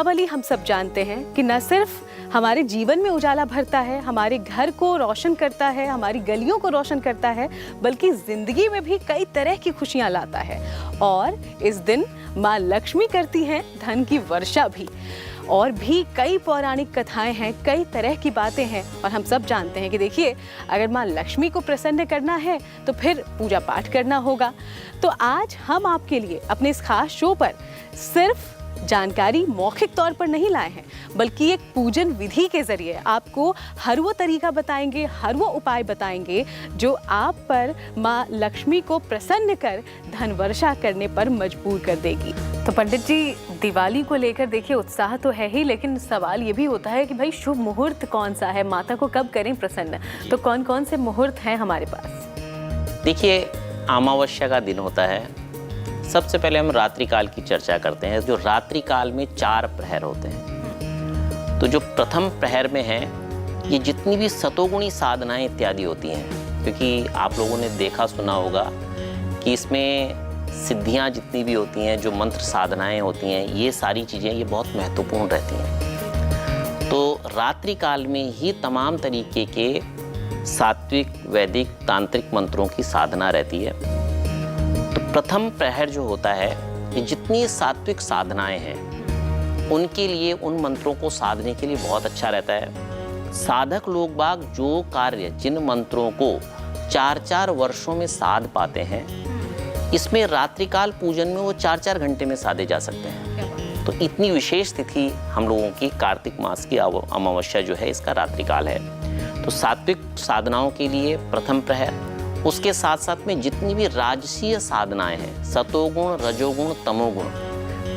दीपावली हम सब जानते हैं कि न सिर्फ हमारे जीवन में उजाला भरता है, हमारे घर को रोशन करता है, हमारी गलियों को रोशन करता है, बल्कि जिंदगी में भी कई तरह की खुशियां लाता है। और इस दिन माँ लक्ष्मी करती हैं धन की वर्षा भी। और भी कई पौराणिक कथाएं हैं, कई तरह की बातें हैं। और हम सब जानते हैं कि देखिए, अगर माँ लक्ष्मी को प्रसन्न करना है तो फिर पूजा पाठ करना होगा। तो आज हम आपके लिए अपने इस खास शो पर सिर्फ जानकारी मौखिक तौर पर नहीं लाए हैं, बल्कि एक पूजन विधि के जरिए आपको हर वो तरीका बताएंगे, हर वो उपाय बताएंगे जो आप पर माँ लक्ष्मी को प्रसन्न कर धन वर्षा करने पर मजबूर कर देगी। तो पंडित जी, दिवाली को लेकर देखिए उत्साह तो है ही, लेकिन सवाल ये भी होता है कि भाई शुभ मुहूर्त कौन सा है, माता को कब करें प्रसन्न। तो कौन कौन से मुहूर्त हैं हमारे पास? देखिए, अमावस्या का दिन होता है। सबसे पहले हम रात्रि काल की चर्चा करते हैं। जो रात्रि काल में 4 प्रहर होते हैं। तो जो प्रथम प्रहर में है, ये जितनी भी सतोगुणी साधनाएं इत्यादि होती हैं, क्योंकि आप लोगों ने देखा सुना होगा कि इसमें सिद्धियां जितनी भी होती हैं, जो मंत्र साधनाएं होती हैं, ये सारी चीज़ें ये बहुत महत्वपूर्ण रहती हैं। तो रात्रि काल में ही तमाम तरीके के सात्विक, वैदिक, तांत्रिक मंत्रों की साधना रहती है। तो प्रथम प्रहर जो होता है, ये जितनी सात्विक साधनाएं हैं उनके लिए, उन मंत्रों को साधने के लिए बहुत अच्छा रहता है। साधक लोग बाग जो कार्य, जिन मंत्रों को 4-4 वर्षों में साध पाते हैं, इसमें रात्रिकाल पूजन में वो 4-4 घंटे में साधे जा सकते हैं। तो इतनी विशेष तिथि हम लोगों की कार्तिक मास की अमावस्या जो है, इसका रात्रिकाल है। तो सात्विक साधनाओं के लिए प्रथम प्रहर, उसके साथ साथ में जितनी भी राजसीय साधनाएं हैं, सतोगुण, रजोगुण, तमोगुण,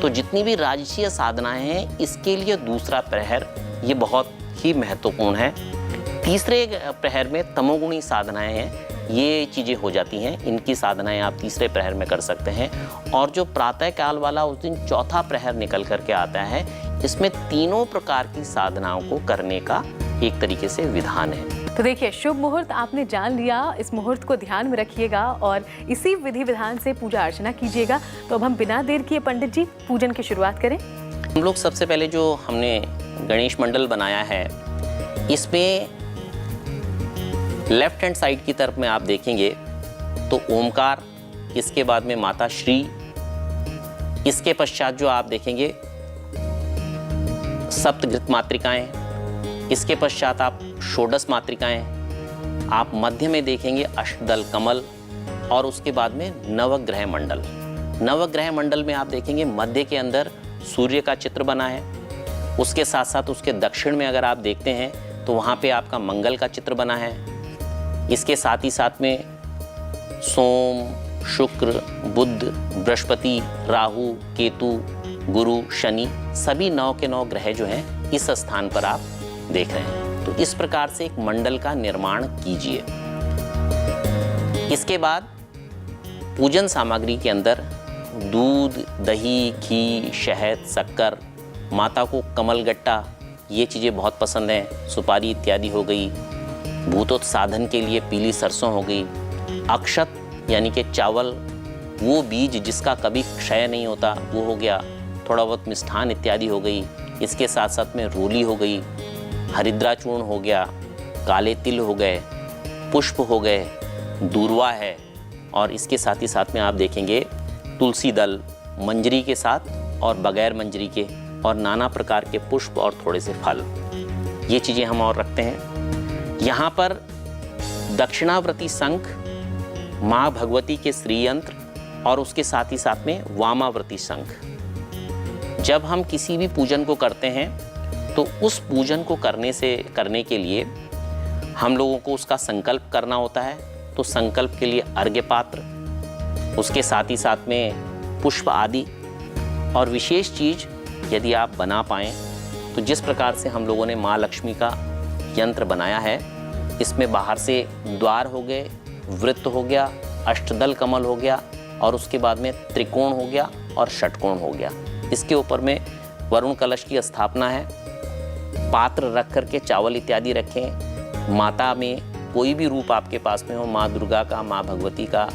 तो जितनी भी राजसीय साधनाएं हैं, इसके लिए दूसरा प्रहर ये बहुत ही महत्वपूर्ण है। तीसरे प्रहर में तमोगुणी साधनाएं हैं, ये चीज़ें हो जाती हैं। इनकी साधनाएं आप तीसरे प्रहर में कर सकते हैं। और जो प्रातः काल वाला उस दिन चौथा प्रहर निकल करके आता है, इसमें तीनों प्रकार की साधनाओं को करने का एक तरीके से विधान है। तो देखिए, शुभ मुहूर्त आपने जान लिया, इस मुहूर्त को ध्यान में रखिएगा और इसी विधि विधान से पूजा अर्चना कीजिएगा। तो अब हम बिना देर किए पंडित जी पूजन की शुरुआत करें। हम लोग सबसे पहले जो हमने गणेश मंडल बनाया है, इसमें लेफ्ट हैंड साइड की तरफ में आप देखेंगे तो ओमकार, इसके बाद में माता श्री, इसके पश्चात जो आप देखेंगे सप्तघृत मातृकाएं, इसके पश्चात आप षोडश मातृकाएं, आप मध्य में देखेंगे अष्टदल कमल, और उसके बाद में नवग्रह मंडल। नवग्रह मंडल में आप देखेंगे मध्य के अंदर सूर्य का चित्र बना है। उसके साथ साथ उसके दक्षिण में अगर आप देखते हैं तो वहाँ पे आपका मंगल का चित्र बना है। इसके साथ ही साथ में सोम, शुक्र, बुध, बृहस्पति, राहु, केतु, गुरु, शनि, सभी 9 के 9 ग्रह जो हैं इस स्थान पर आप देख रहे हैं। तो इस प्रकार से एक मंडल का निर्माण कीजिए। इसके बाद पूजन सामग्री के अंदर दूध, दही, घी, शहद, शक्कर, माता को कमलगट्टा, ये चीज़ें बहुत पसंद हैं, सुपारी इत्यादि हो गई। भूतोत्साधन के लिए पीली सरसों हो गई। अक्षत यानी कि चावल, वो बीज जिसका कभी क्षय नहीं होता, वो हो गया। थोड़ा बहुत मिष्ठान इत्यादि हो गई। इसके साथ साथ में रोली हो गई, हरिद्रा चूर्ण हो गया, काले तिल हो गए, पुष्प हो गए, दूर्वा है, और इसके साथ ही साथ में आप देखेंगे तुलसी दल, मंजरी के साथ और बगैर मंजरी के, और नाना प्रकार के पुष्प और थोड़े से फल, ये चीज़ें हम और रखते हैं। यहाँ पर दक्षिणावर्ती शंख, माँ भगवती के श्री यंत्र, और उसके साथ ही साथ में वामावर्ती शंख। जब हम किसी भी पूजन को करते हैं तो उस पूजन को करने के लिए हम लोगों को उसका संकल्प करना होता है। तो संकल्प के लिए अर्घ्य पात्र, उसके साथ ही साथ में पुष्प आदि, और विशेष चीज़ यदि आप बना पाएँ तो जिस प्रकार से हम लोगों ने माँ लक्ष्मी का यंत्र बनाया है, इसमें बाहर से द्वार हो गए, वृत्त हो गया, अष्टदल कमल हो गया, और उसके बाद में त्रिकोण हो गया और षटकोण हो गया। इसके ऊपर में वरुण कलश की स्थापना है। पात्र रख करके चावल इत्यादि रखें। माता में कोई भी रूप आपके पास में हो, माँ दुर्गा का, माँ भगवती का,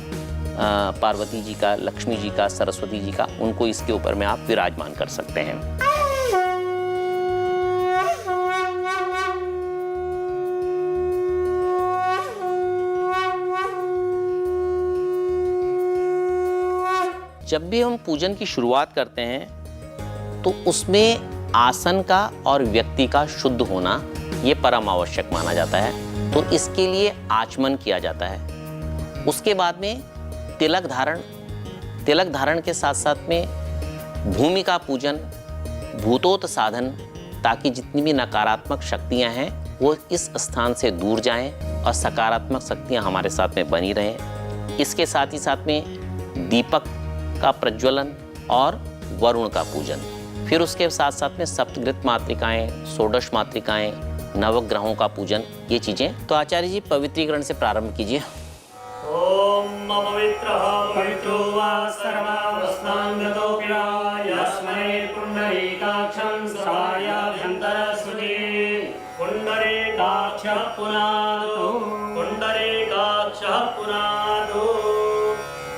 पार्वती जी का, लक्ष्मी जी का, सरस्वती जी का, उनको इसके ऊपर में आप विराजमान कर सकते हैं। जब भी हम पूजन की शुरुआत करते हैं तो उसमें आसन का और व्यक्ति का शुद्ध होना ये परम आवश्यक माना जाता है। तो इसके लिए आचमन किया जाता है। उसके बाद में तिलक धारण के साथ साथ में भूमि का पूजन, भूतोत साधन, ताकि जितनी भी नकारात्मक शक्तियां हैं वो इस स्थान से दूर जाएं और सकारात्मक शक्तियां हमारे साथ में बनी रहें। इसके साथ ही साथ में दीपक का प्रज्वलन और वरुण का पूजन। फिर उसके साथ साथ में सप्तघृत मातृकाएं, षोडश मातृकाएं, नवग्रहों का पूजन, ये चीज़ें। तो आचार्य जी पवित्रीकरण से प्रारंभ कीजिए। ओम पवित्रः पवित्रो वा सर्वावस्थांगतोऽपि वा यस्मै पुण्डरीकाक्षं स्वायाभ्यन्तरस्मृति पुण्डरीकाक्षः पुनादो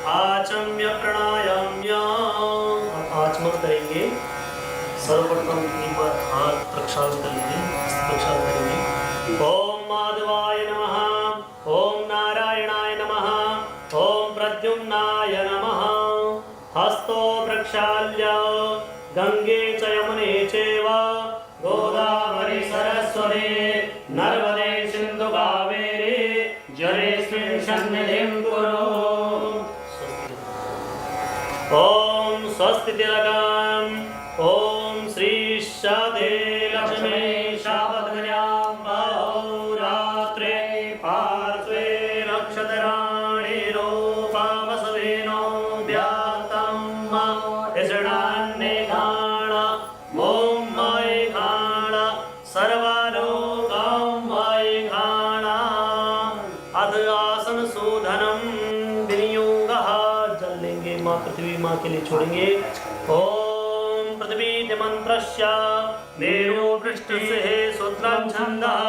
आचम्य प्राणायाम्य। आचमन करेंगे। सर्वप्रथम एक बार हाथ प्रक्षालन करेंगे, प्रक्षालन करेंगे। ओम माधवाय नमः, ओम नारायणाय नमः, ओम प्रद्युम्नाय नमः। हस्तो प्रक्षाल्य गंगे च यमुने चैव गोदावरी सरस्वती नर्मदे सिन्धु कावेरी जलेऽस्मिन् सन्निधिं कुरु। ओम स्वस्ति तिलकम् ओम श्री शादे लक्ष्मी शावद्गण्यां बाहुरात्रे पार्श्वे नक्षत्राणि रूपावसवेनो व्यातं यजनान्येघाण ओम मयेघाण सर्वालोकां मयेघाण। अध आसन शोधनम विनियोगः। जल लेंगे, माँ पृथ्वी माँ के लिए छोड़ेंगे। ओम पृथ्वी मंत्रस्य मेरु पृष्ठसे सूत्रं छन्दः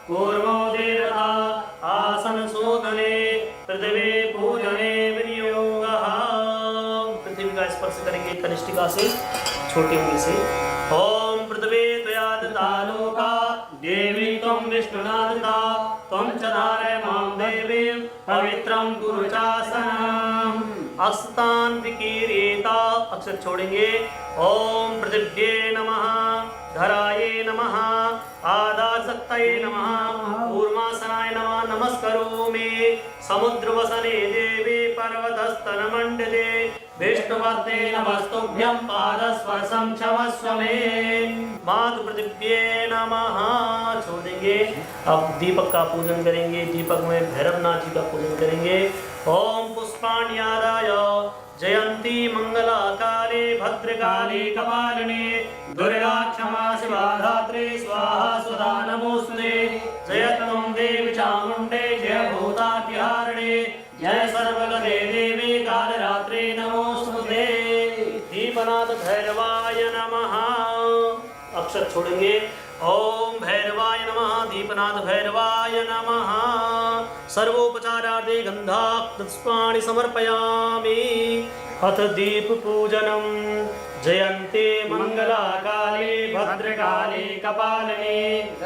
कूर्मो देवता आसन शोधने पृथ्वी पूजने विनियोगः। पृथ्वी का स्पर्श करेंगे कनिष्ठिका से, छोटे उंगली से। ओम पृथ्वी त्वया दत्ता लोका देवी त्वं विष्णुना दत्ता त्वं च धारय मां देवीं पवित्रं कुरु चासनम्। अस्तान विकीरेता, अक्षर छोड़ेंगे। ओम पृथिव्ये नमः, धराये नमः, आदाशक्तये नमः, कूर्मासनाय नमः। नमस्करोमि समुद्रवसने देवी पर्वतस्तनमण्डले विष्णुपत्ने नमस्तुभ्यं पादस्पर्शं क्षमस्व मे। मातु पृथिव्ये नमः छोड़ेंगे। अब दीपक का पूजन करेंगे। दीपक में भैरवनाथ जी का पूजन करेंगे। ओम पुष्पाण्यादाय जयंती मंगला काले भद्रकाली कपालिनी दुर्गा क्षमा शिवा धात्री स्वाहा स्वधा नमोस्तुते। जय त्वं देवी चामुण्डे जय भूतातिहारिणी जय सर्वगते देवी कालरात्रि नमोस्तुते। दीपनाथ भैरवाय नमः। अक्षर छोड़ेंगे। ओम भैरवाय नमः, दीपनाथ भैरवाय नमः। सर्वोपचारार्थे गंधाक्तपुष्पाणि समर्पयामि। अथ दीप पूजनम। जयंती मंगला काली भद्रकाली कपालिनी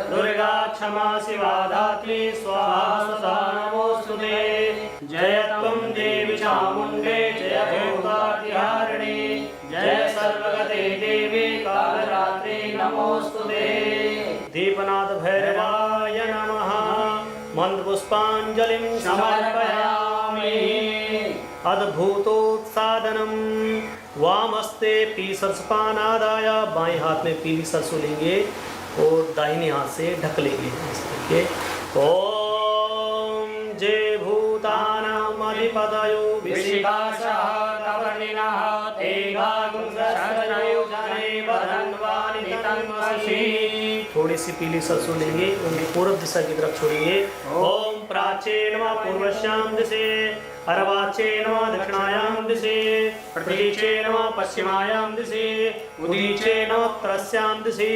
दुर्गा क्षमा शिवा धात्री स्वाहा स्वधा नमोस्तुते। जय त्वं देवी चामुण्डे जय भूतातिहारिणी जय सर्वगते देवी कालरात्रि नमोस्तुते। दीपनाथ भैरवाय नमः। मंत्रपुष्पांजलिं समर्पयामि। अद्भुतोत्सादनम। वामस्ते पी सरसपानादाय, बाएं हाथ में पीली सरसों लेंगे और दाहिने हाथ से ढक लेंगे इस करके। ओम जय भूतानां अधिपतयो विशिखाशः कवर्णिनः तेगागुंसश्चयो जने वदन्वानि तन्वसि। थोड़ी सी पीली सरसों लेंगे, उन्हें पूर्व दिशा की तरफ छोड़ेंगे। ओम प्राचे नमः पूर्वश्याम दिशे, अर्वाचे नमः दक्षिणायां दिशे, प्रतीचे नमः पश्चिमायां दिशे, उदीचे नमः उत्तरस्यां दिशे,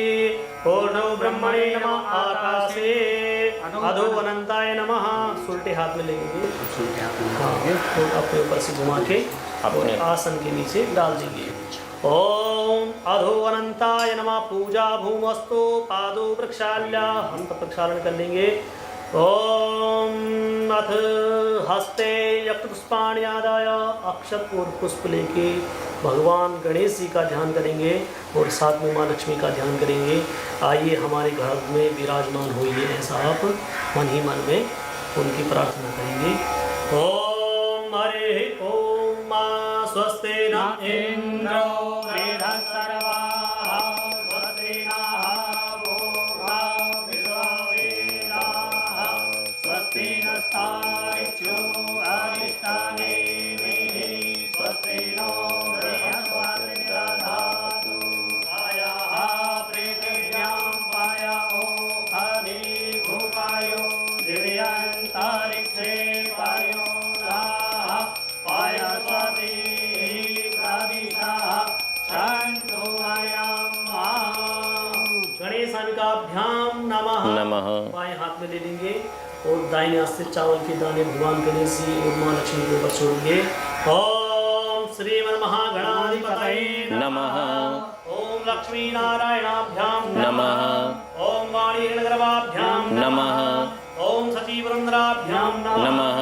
पूर्णो ब्रह्मणे नमः आकाशे, अधो अनंताय नमः। उल्टे हाथ में लेंगे, हाँ, अपने ऊपर से घुमा के अपने आसन के नीचे डाल देंगे। ओम अधो अनंताय नमः। पूजा भूमस्तु पादो प्रक्षाल्य, हस्त प्रक्षालन कर लेंगे। ओम अथ हस्ते यक्षपुष्पाणि आदाय अक्षत और पुष्प लेके भगवान गणेश जी का ध्यान करेंगे और साथ में माँ लक्ष्मी का ध्यान करेंगे। आइए हमारे घर में विराजमान होइए, ऐसा आप मन ही मन में उनकी प्रार्थना करेंगे। ओम हरे ओम मां स्वस्ति न इंद्रो बृहस्पतिर्वाः स्वस्ति नः पूर्वा विश्ववेदाः स्वस्ति नस्तार्क्ष्यो अरिष्टनेमिः स्वस्ति नो बृहस्पतिर्दधातु पायः पृथिव्यां पायो हरिभूपायो दिव्यान्तरिक्षे पायो नः पायस्वती प्रदिशः शन्तु वयं गणेशानिकाभ्यां नमः। नमः। बाएं हाथ में ले लेंगे और दाहिने हाथ से चावल के दाने भगवान गणेश जी और माँ लक्ष्मी के ऊपर छोड़ेंगे। ओम श्रीमन्महागणाधिपतये नमः। ओम लक्ष्मी नारायणाभ्यां नमः। ओम वाणी हिरण्यगर्भाभ्यां नमः। ओम सचिवरुद्राभ्यां नमः।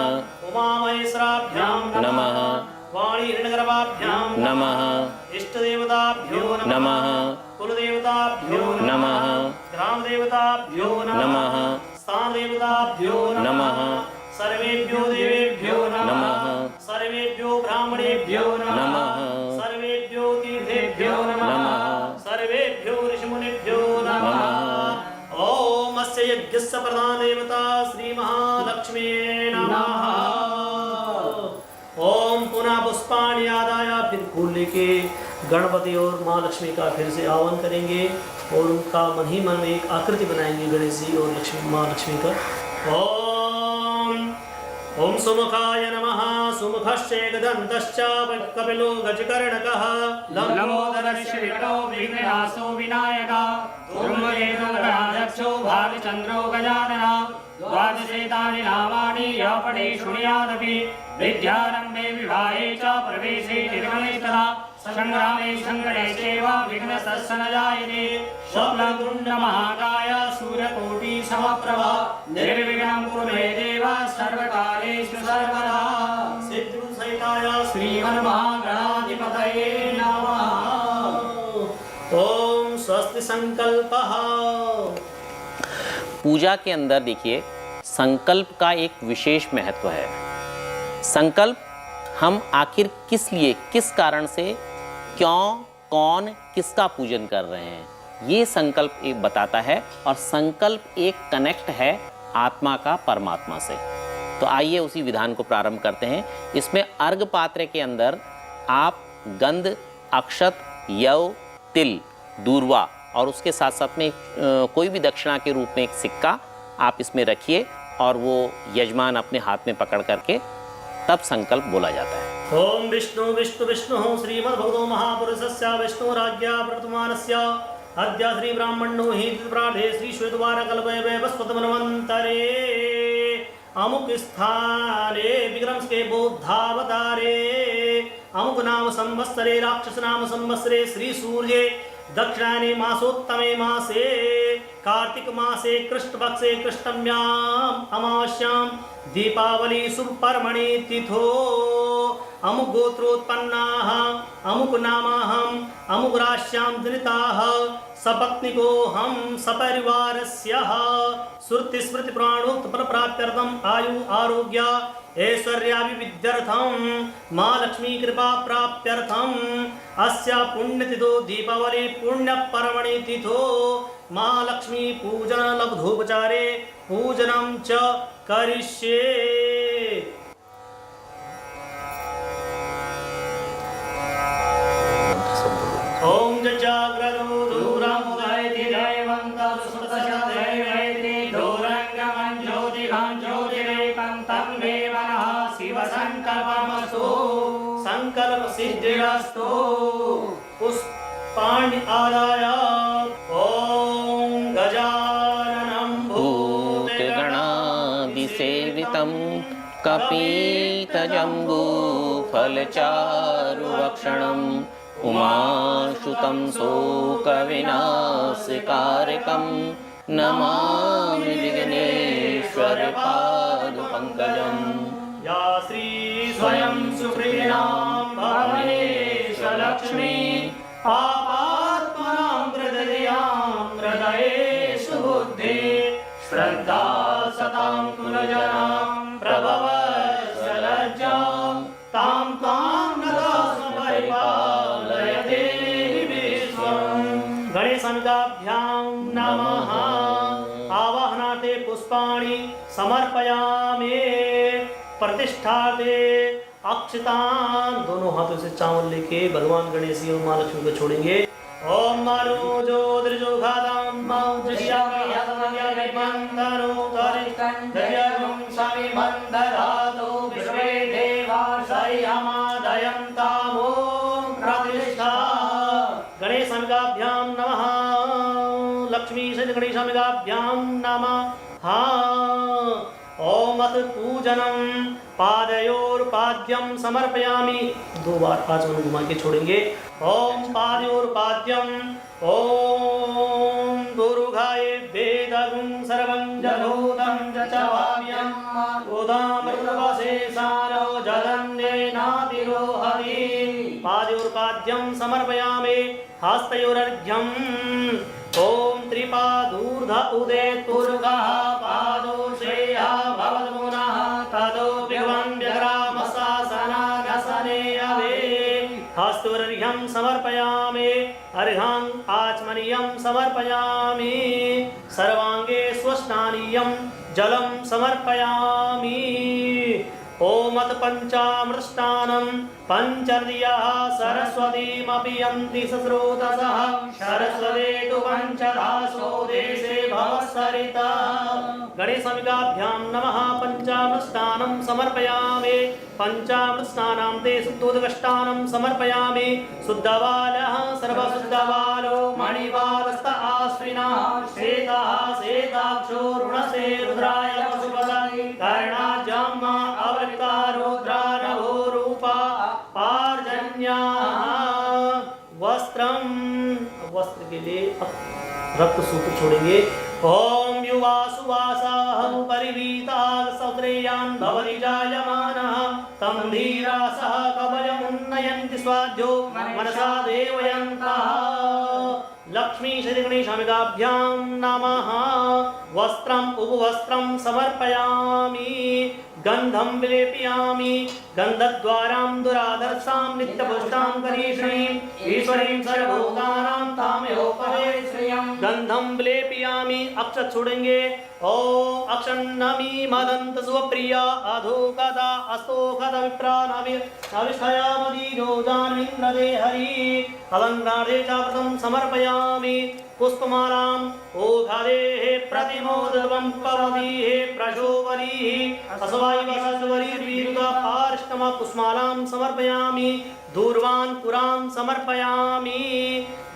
उमा महेश्वराभ्यां नमः। वाणी हिरण्यगर्भाभ्यां नमः। इष्टदेवताभ्यो नमः। कुलदेवताभ्यो नमः। ग्रामदेवताभ्यो नमः। स्थानदेवताभ्यो नमः। सर्वेभ्यो देवेभ्यो नमः। सर्वेभ्यो ब्राह्मणेभ्यो नमः। सर्वेभ्यो तीर्थेभ्यो नमः। सर्वेभ्यो ऋषिमुनिभ्यो नमः। ओम अस्य यज्ञस्य प्रधान देवता श्री महालक्ष्म्यै नमः। ओम पुनः पुष्पाणि आदाय, फिर फूल लेके गणपति और माँ लक्ष्मी का फिर से आह्वान करेंगे और उनका मन ही मन में एक आकृति बनाएंगे गणेश जी और लक्ष्मी माँ लक्ष्मी का। ओम सुमुखाय नमः। सुमुखश्चेकदन्तश्च कपिलो गजकर्णकः लंबोदरस्य विकटो विघ्ननाशो विनायकः धूमकेतुः गणाध्यक्षो भालचन्द्रो गजाननः द्वादशेतानि नामानि यः पठे शृणुयादपि विद्यारम्भे विवाहे च प्रवेशे निर्गमे तथा संग्रामे सङ्कटे चैव विघ्नस्तस्य न जायते। शुक्लतुण्डमहाकाय सूर्यकोटि समप्रभा निर्विघ्नं कुरु मे देव सर्वकालेषु सर्वदा। सिद्धिसहिताय श्रीमन्महागणाधिपतये नमः। ओम स्वस्ति संकल्पः। पूजा के अंदर देखिए संकल्प का एक विशेष महत्व है। संकल्प हम आखिर किस लिए, किस कारण से, क्यों, कौन, किसका पूजन कर रहे हैं, ये संकल्प एक बताता है। और संकल्प एक कनेक्ट है आत्मा का परमात्मा से। तो आइए उसी विधान को प्रारंभ करते हैं। इसमें अर्घ पात्र के अंदर आप गंध, अक्षत, यव, तिल, दूर्वा और उसके साथ साथ में कोई भी दक्षिणा के रूप में एक सिक्का आप इसमें रखिए और वो यजमान अपने हाथ में पकड़ करके तब संकल्प बोला जाता है। ओम विष्णु विष्णु विष्णु श्रीमद्भगवतो महापुरुषस्य विष्णुराज्ञा प्रवर्तमानस्य अद्य श्री ब्राह्मणो हि प्राठे श्री श्वेतवारकल्पे वैवस्वतमन्वन्तरे अमुक स्थाने विक्रम के बोधावतारे अमुक नाम संवत्सरे राक्षस नाम संवत्सरे श्री सूर्ये दक्षिणायने मासोत्तमे मासे कार्तिक मासे कृष्णपक्षे कृष्णम्याम अमावास्यां दीपावली शुभ पर्मणि तिथो अमुक गोत्रोत्पन्नाः अमुक नामाहं अमुक राश्यां जनिताः सपत्निको हम सपरिवारस्यः श्रुति स्मृति प्राणोक्त फल प्राप्त्यर्थम आयु आरोग्य ऐश्वर्याभिवृद्ध्यर्थम माँ लक्ष्मी कृपा प्राप्त्यर्थम अस्य पुण्यतिथो दीपावली पुण्य पर्वणि तिथो माँ लक्ष्मी पूजन लब्धोपचारे पूजनं च करिष्ये। ओम जाग्रतो दूरमुदयति दैवन्तं सुतशदैवैति दूरङ्गमं ज्योतिघं ज्योतिरेकन्तं देवनः शिवसङ्कल्पमस्तु संकल्प सिद्धिरस्तु। पुष्पाणि आदाय ओम गजाननं भूतगणादिसेवितं कपीतजम्बूफलचारुभक्षणम् उमाशुतं शोकविनाशकारकं नमामि विघ्नेश्वरं श्रीकरपादपङ्कजम् या श्री स्वयं सुप्रीणां भवनेश लक्ष्मी पापात्मनां हृदयां हृदयेषु बुद्धि श्रद्धा सतां कुलजनां प्रभवस्य लज्जां तां नदा परिपालयते विश्वम्। गणेशाभ्यां नमः। आवाहनाते पुष्पाणि समर्पयामि। प्रतिष्ठाते अक्षतान, दोनों हाथों से चावल लेके भगवान गणेश जी और माँ लक्ष्मी को छोड़ेंगे। ओम मानो जो द्रिजो घातम मौजया मंदरो तरिकं दयगुं स्वामी मंदरातो विश्वे देवा सयमादयन्तामो प्रतिष्ठा। गणेशाभ्यां नमः। लक्ष्मी से गणेशाभ्यां नमः। ओम अथ पूजनम पादयोर्पाद्यम समर्पयामि। 2 बार 5 बार घुमा के छोड़ेंगे। ओम पादयोर्पाद्यम ओम दुर्गाय वेदगुं सर्वं जलोदं च भाव्यं उदामृतवशेषारो जलन्नेनातिरोहति। पादयोर्पाद्यम समर्पयामि। हस्तयोरर्घ्यम् ओम त्रिपादूर्ध उदेत् पुरुषः पादो श्रेयः भवद्मुनः तदो विद्वान् व्यग्रामशासनागसने अवे। हस्तोरर्घ्यं समर्पयामि। अर्घ्यम् आचमनीयं समर्पयामि। सर्वाङ्गे स्वस्नानीयं जलं समर्पयामि। ओम अथ पंचामृष्टानं पंचर्यः सरस्वतीमपि यन्ति सस्रोतसः सरस्वती तु पंचधासो देशे भवत्सरिता। गणेशाभ्यां नमः। पंचामृष्टानं समर्पयामि। पंचामृष्टानां ते शुद्धोदकष्टानं समर्पयामि। शुद्धबालः सर्वशुद्धबालो मणिबालस्त आश्विनः श्वेतः श्वेताक्षो रुणसे रुद्राय पशुपतये कर्णाजाम्मा अवृता रुद्रा नभो रूपा पार्जन्या। वस्त्र के लिए रक्त सूत्र छोड़ेंगे। ओम युवा सुवासाहं परिवीताः सौत्रेयान् भवति जायमानः तं धीरा सह कवयमुन्नयन्ति स्वाध्यो मनसा देवयन्तः। लक्ष्मी श्री गणेशाभ्यां नमः। वस्त्रम् उपवस्त्रं समर्पयामि। गंधं विलेपयामि। गंधद्वारां दुराधर्षां नित्यपुष्टां करीषणीं ईश्वरीं सर्वभूतानां तामयोपवे श्रियं। गंधं विलेपयामि। अक्षत छोड़ेंगे। ओम अक्षन्नमी मदंत सुप्रिया अधोकदा अस्तोकदा विप्रानविष्ठयामदी जोजान्विन्द्रदे हरि। अलङ्कारे चावृतं समर्पयामि। पुष्पमालां ओघादेः प्रतिमोदवं पवदीः प्रशोभरीः असवायवसस्वरीर्वीरुदा पार्ष्टमा पुष्पमालां समर्पयामि। दूर्वान् पुरां समर्पयामि।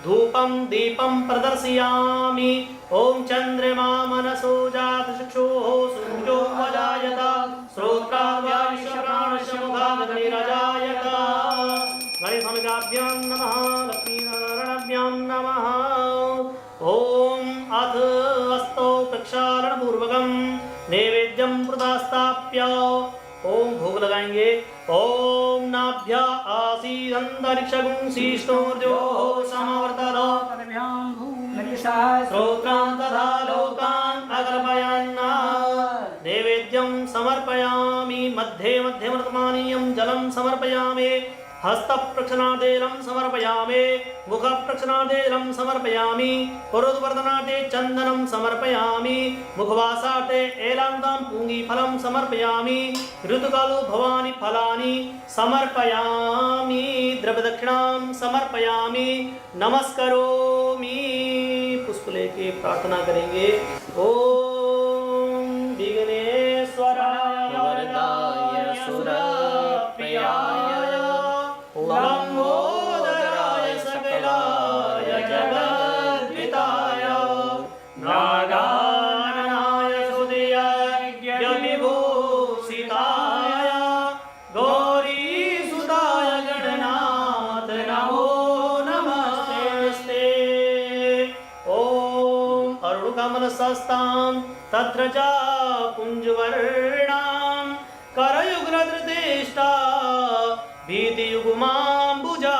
धूपं दीपं प्रदर्शयामि। ओम चंद्रमा मनसो जात चक्षुः सूर्यो वजायत श्रोत्राद्वाविश्वप्राणस्य मुखादग्निरजायत। गणेशाभ्यां नमः। लक्ष्मीनारायणाभ्यां नमः। ओम अथ हस्तो प्रक्षालनपूर्वकं नैवेद्यं प्रदास्ताप्य ओम भोग लगाएंगे। ओम नाभ्या आसीदन्तरिक्षगुं शीष्णोर्जोः समवर्तत श्रोत्रान् तथा लोकान् अगर्भयन्। नैवेद्यं समर्पयामि। मध्ये मध्ये वर्तमानीयं जलं समर्पयामि। हस्तप्रक्षालनार्थे जलं समर्पयामि। मुखप्रक्षालनार्थे जलं समर्पयामि। पुरोधवर्धनार्थे चन्दनं समर्पयामि। मुखवासार्थे एलान्तं पूगीफलं समर्पयामि। ऋतुकालो भवानि फलानि समर्पयामि। द्रव्यदक्षिणां समर्पयामि। नमस्करोमि। पुष्प लेके प्रार्थना करेंगे। ओम विघ्नेश्वराय वरदाय सुरप्रियाय लंबोदराय सकलाय जगद्विताय नागाननाय सुदयाय विभूषिताय गौरीसुताय गणनाथ नमो नमस्ते। ओम अरुणकमलसस्तां तत्र च कुञ्जवर्णां करयुग्रधृतेष्टा भीतियुग्माम्बुजा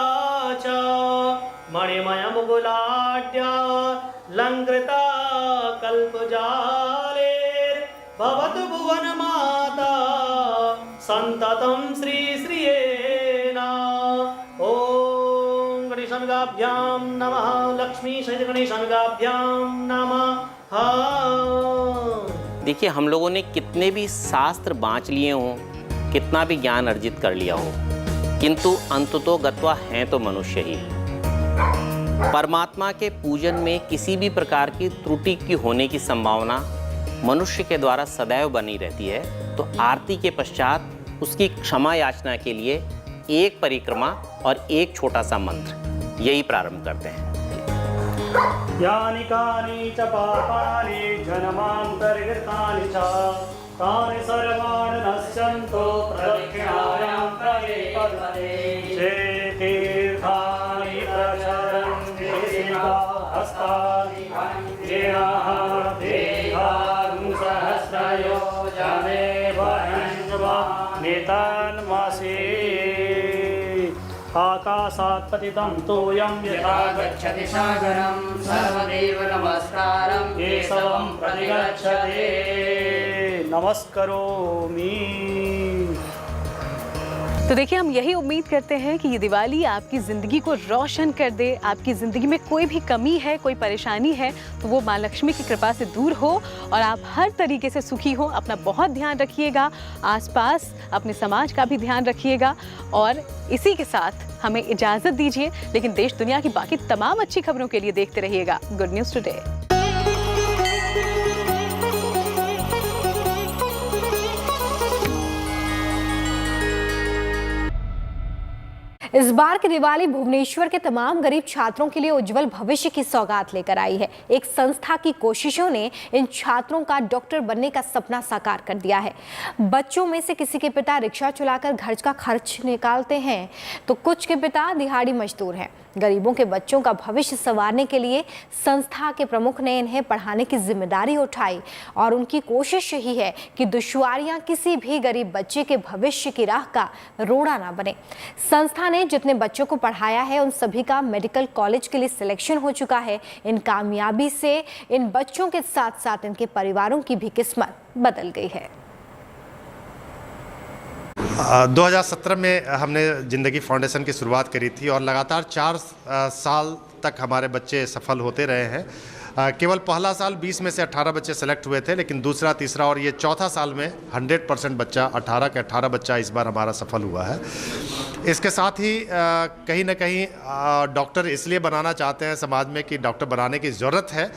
च मणिमयमुकुलाढ्या लङ्कृता कल्पजालेर्भवतु भुवनमाता सन्ततं श्रीश्रियेण। ॐ गणेशानुगाभ्यां नमः। लक्ष्मी सहित गणेशानुगाभ्यां नमः। देखिए, हम लोगों ने कितने भी शास्त्र बाँच लिए हों, कितना भी ज्ञान अर्जित कर लिया हो, किंतु अंततो गत्वा हैं तो मनुष्य ही। परमात्मा के पूजन में किसी भी प्रकार की त्रुटि की होने की संभावना मनुष्य के द्वारा सदैव बनी रहती है। तो आरती के पश्चात उसकी क्षमा याचना के लिए एक परिक्रमा और एक छोटा सा मंत्र, यही प्रारंभ करते हैं। यानि कानि च पापानि जन्मान्तर्गतानि च तानि सर्वाणि नश्यन्तो प्रदक्षिणायां प्रवेशते। ये तीर्थानि प्रचरन्ति हस्तानि येनाः देहां सहस्रयोजने नितन्मसि। आकाशात् पतितं तोयं यथा गच्छति सागरं सर्वदेव नमस्कारं केशवं प्रतिगच्छते। नमस्करोमि। तो देखिए, हम यही उम्मीद करते हैं कि ये दिवाली आपकी ज़िंदगी को रोशन कर दे। आपकी ज़िंदगी में कोई भी कमी है, कोई परेशानी है, तो वो माँ लक्ष्मी की कृपा से दूर हो और आप हर तरीके से सुखी हो। अपना बहुत ध्यान रखिएगा, आसपास अपने समाज का भी ध्यान रखिएगा। और इसी के साथ हमें इजाज़त दीजिए, लेकिन देश दुनिया की बाकी तमाम अच्छी खबरों के लिए देखते रहिएगा गुड न्यूज़ टुडे। इस बार की दिवाली भुवनेश्वर के तमाम गरीब छात्रों के लिए उज्जवल भविष्य की सौगात लेकर आई है। एक संस्था की कोशिशों ने इन छात्रों का डॉक्टर बनने का सपना साकार कर दिया है। बच्चों में से किसी के पिता रिक्शा चलाकर घर का खर्च निकालते हैं, तो कुछ के पिता दिहाड़ी मजदूर हैं। गरीबों के बच्चों का भविष्य संवारने के लिए संस्था के प्रमुख ने इन्हें पढ़ाने की जिम्मेदारी उठाई और उनकी कोशिश यही है कि दुश्वारियां किसी भी गरीब बच्चे के भविष्य की राह का रोड़ा ना बने। संस्था ने जितने बच्चों को पढ़ाया है उन सभी का मेडिकल कॉलेज के लिए सिलेक्शन हो चुका है। इन कामयाबी से इन बच्चों के साथ साथ इनके परिवारों की भी किस्मत बदल गई है। 2017 में हमने ज़िंदगी फाउंडेशन की शुरुआत करी थी और लगातार 4 साल तक हमारे बच्चे सफल होते रहे हैं। केवल पहला साल 20 में से 18 बच्चे सेलेक्ट हुए थे, लेकिन दूसरा, तीसरा और ये चौथा साल में 100% बच्चा 18 के 18 बच्चा इस बार हमारा सफल हुआ है। इसके साथ ही कहीं ना कहीं डॉक्टर इसलिए बनाना चाहते हैं समाज में कि डॉक्टर बनाने की ज़रूरत है,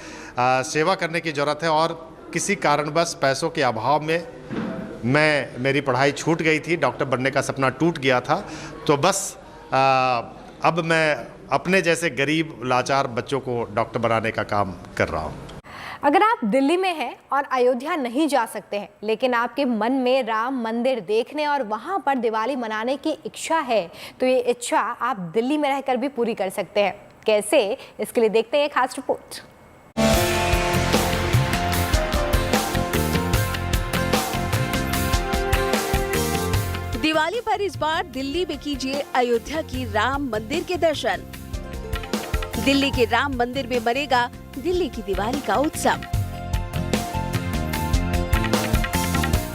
सेवा करने की ज़रूरत है, और किसी कारणवश पैसों के अभाव में मेरी पढ़ाई छूट गई थी, डॉक्टर बनने का सपना टूट गया था। तो बस अब मैं अपने जैसे गरीब लाचार बच्चों को डॉक्टर बनाने का काम कर रहा हूँ। अगर आप दिल्ली में हैं और अयोध्या नहीं जा सकते हैं, लेकिन आपके मन में राम मंदिर देखने और वहां पर दिवाली मनाने की इच्छा है, तो ये इच्छा आप दिल्ली में रहकर भी पूरी कर सकते हैं। कैसे, इसके लिए देखते हैं एक खास रिपोर्ट। दिवाली पर इस बार दिल्ली में कीजिए अयोध्या की राम मंदिर के दर्शन। दिल्ली के राम मंदिर में मनेगा दिल्ली की दिवाली का उत्सव।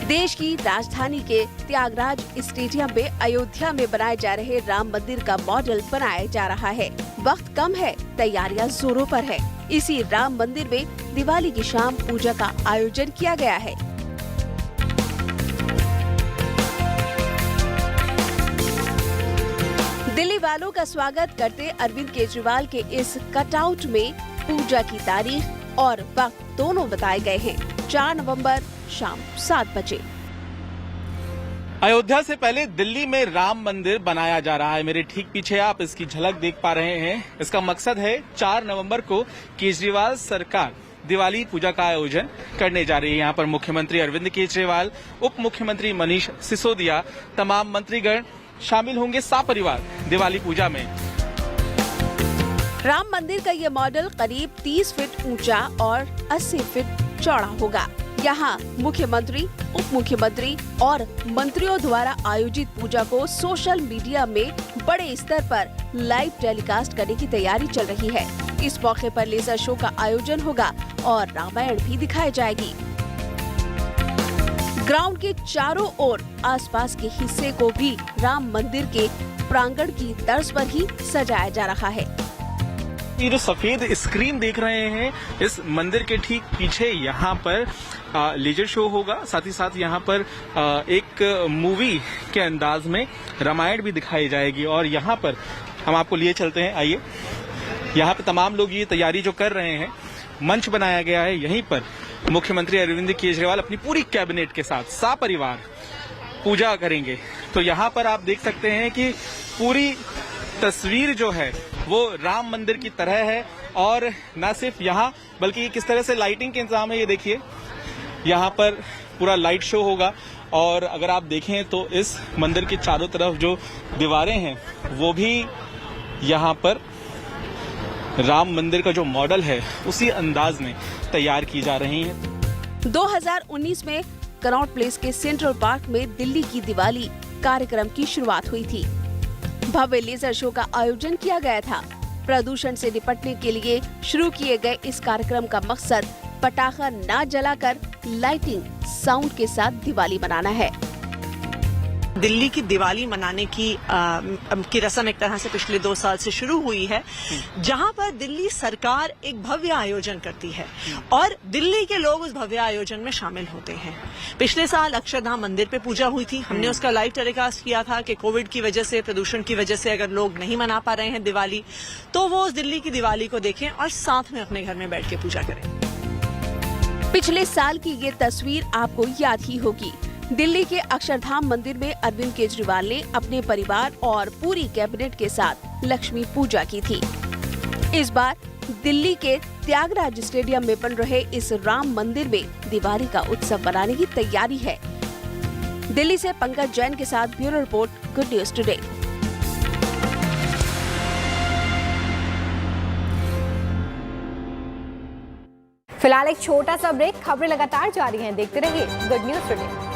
देश की राजधानी के त्यागराज स्टेडियम में अयोध्या में बनाए जा रहे राम मंदिर का मॉडल बनाया जा रहा है। वक्त कम है, तैयारियां जोरों पर है। इसी राम मंदिर में दिवाली की शाम पूजा का आयोजन किया गया है। दिल्ली वालों का स्वागत करते अरविंद केजरीवाल के इस कटआउट में पूजा की तारीख और वक्त दोनों बताए गए हैं। 4 नवंबर शाम 7 बजे। अयोध्या से पहले दिल्ली में राम मंदिर बनाया जा रहा है। मेरे ठीक पीछे आप इसकी झलक देख पा रहे हैं। इसका मकसद है 4 नवंबर को केजरीवाल सरकार दिवाली पूजा का आयोजन करने जा रही है। यहाँ पर मुख्यमंत्री अरविंद केजरीवाल, उप मुख्यमंत्री मनीष सिसोदिया, तमाम मंत्रीगण शामिल होंगे सपरिवार दिवाली पूजा में। राम मंदिर का ये मॉडल करीब 30 फीट ऊंचा और 80 फीट चौड़ा होगा। यहाँ मुख्यमंत्री, उप मुख्यमंत्री और मंत्रियों द्वारा आयोजित पूजा को सोशल मीडिया में बड़े स्तर पर लाइव टेलीकास्ट करने की तैयारी चल रही है। इस मौके पर लेजर शो का आयोजन होगा और रामायण भी दिखाई जाएगी। ग्राउंड के चारों ओर आसपास के हिस्से को भी राम मंदिर के प्रांगण की तर्ज पर ही सजाया जा रहा है। ये जो सफेद स्क्रीन देख रहे हैं, इस मंदिर के ठीक पीछे यहाँ पर लेजर शो होगा। साथ ही साथ यहाँ पर एक मूवी के अंदाज में रामायण भी दिखाई जाएगी और यहाँ पर हम आपको लिए चलते हैं। आइए, यहाँ पे तमाम लोग ये तैयारी जो कर रहे हैं, मंच बनाया गया है। यहीं पर मुख्यमंत्री अरविंद केजरीवाल अपनी पूरी कैबिनेट के साथ सपरिवार पूजा करेंगे। तो यहाँ पर आप देख सकते हैं कि पूरी तस्वीर जो है वो राम मंदिर की तरह है। और न सिर्फ यहाँ बल्कि किस तरह से लाइटिंग के इंतजाम है, ये देखिए। यहाँ पर पूरा लाइट शो होगा और अगर आप देखें तो इस मंदिर के चारों तरफ जो दीवारें हैं वो भी यहाँ पर राम मंदिर का जो मॉडल है उसी अंदाज में तैयार की जा रही है। 2019 में कनॉट प्लेस के सेंट्रल पार्क में दिल्ली की दिवाली कार्यक्रम की शुरुआत हुई थी। भव्य लेजर शो का आयोजन किया गया था। प्रदूषण से निपटने के लिए शुरू किए गए इस कार्यक्रम का मकसद पटाखा न जलाकर लाइटिंग साउंड के साथ दिवाली मनाना है। दिल्ली की दिवाली मनाने की रस्म एक तरह से पिछले 2 साल से शुरू हुई है, जहां पर दिल्ली सरकार एक भव्य आयोजन करती है और दिल्ली के लोग उस भव्य आयोजन में शामिल होते हैं। पिछले साल अक्षरधाम मंदिर पे पूजा हुई थी। हमने उसका लाइव टेलीकास्ट किया था कि कोविड की वजह से, प्रदूषण की वजह से अगर लोग नहीं मना पा रहे हैं दिवाली, तो वो उस दिल्ली की दिवाली को देखें और साथ में अपने घर में बैठ के पूजा करें। पिछले साल की ये तस्वीर आपको याद ही होगी। दिल्ली के अक्षरधाम मंदिर में अरविंद केजरीवाल ने अपने परिवार और पूरी कैबिनेट के साथ लक्ष्मी पूजा की थी। इस बार दिल्ली के त्यागराज स्टेडियम में बन रहे इस राम मंदिर में दिवाली का उत्सव मनाने की तैयारी है। दिल्ली से पंकज जैन के साथ bureau report, good news today. फिलहाल एक छोटा सा ब्रेक, खबरें लगातार जारी हैं, देखते रहिए गुड न्यूज टुडे।